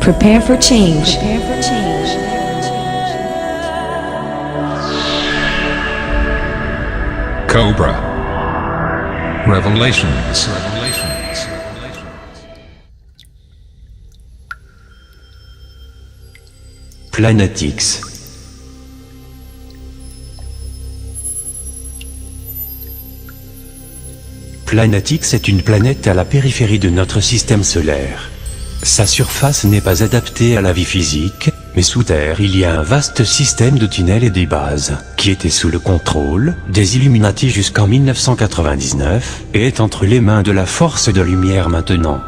Prepare for change. Prepare for change. Cobra. Revelations. Planète X. Planète X est une planète à la périphérie de notre système solaire. Sa surface n'est pas adaptée à la vie physique, mais sous terre il y a un vaste système de tunnels et des bases, qui était sous le contrôle des Illuminati jusqu'en 1999, et est entre les mains de la force de lumière maintenant.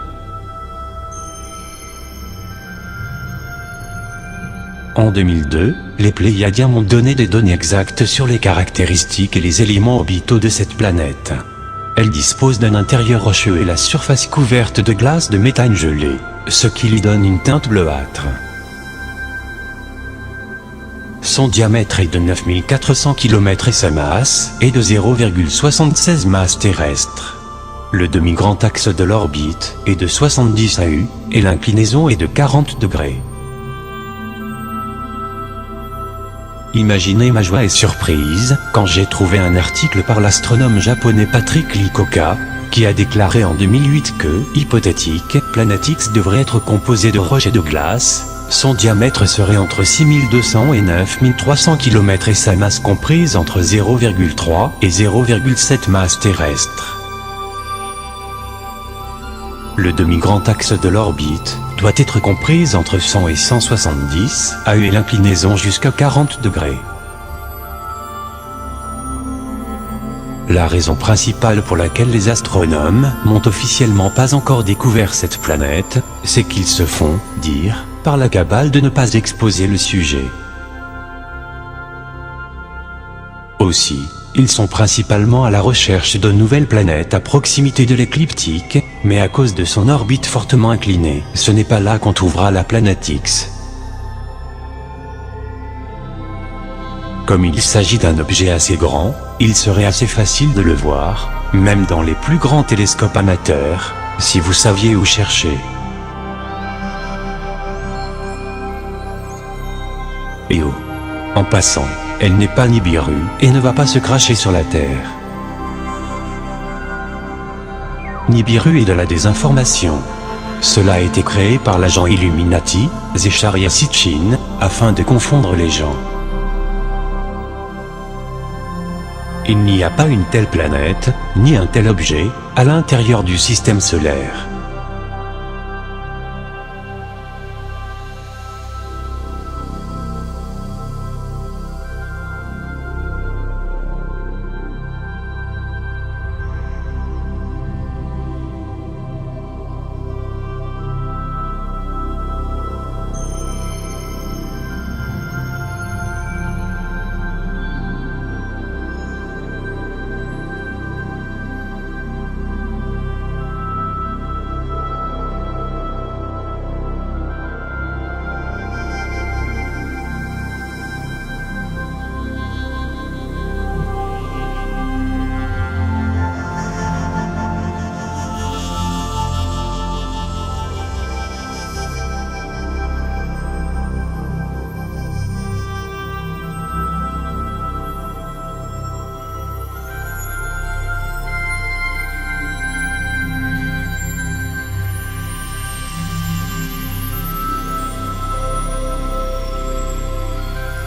En 2002, les Pléiadiens m'ont donné des données exactes sur les caractéristiques et les éléments orbitaux de cette planète. Elle dispose d'un intérieur rocheux et la surface couverte de glace de méthane gelé, ce qui lui donne une teinte bleuâtre. Son diamètre est de 9400 km et sa masse est de 0,76 masses terrestres. Le demi-grand axe de l'orbite est de 70 AU, et l'inclinaison est de 40 degrés. Imaginez ma joie et surprise quand j'ai trouvé un article par l'astronome japonais Patrick Likoka, qui a déclaré en 2008 que, hypothétique, Planète X devrait être composée de roches et de glace, son diamètre serait entre 6200 et 9300 km et sa masse comprise entre 0,3 et 0,7 masses terrestres. Le demi-grand axe de l'orbite doit être comprise entre 100 et 170 AU et l'inclinaison jusqu'à 40 degrés. La raison principale pour laquelle les astronomes n'ont officiellement pas encore découvert cette planète, c'est qu'ils se font dire par la cabale de ne pas exposer le sujet. Aussi, ils sont principalement à la recherche de nouvelles planètes à proximité de l'écliptique, mais à cause de son orbite fortement inclinée, ce n'est pas là qu'on trouvera la planète X. Comme il s'agit d'un objet assez grand, il serait assez facile de le voir, même dans les plus grands télescopes amateurs, si vous saviez où chercher. Et oh, en passant, elle n'est pas Nibiru et ne va pas se cracher sur la Terre. Nibiru est de la désinformation. Cela a été créé par l'agent Illuminati, Zecharia Sitchin, afin de confondre les gens. Il n'y a pas une telle planète, ni un tel objet, à l'intérieur du système solaire.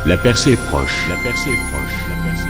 La percée est proche. La percée est proche. La percée est proche.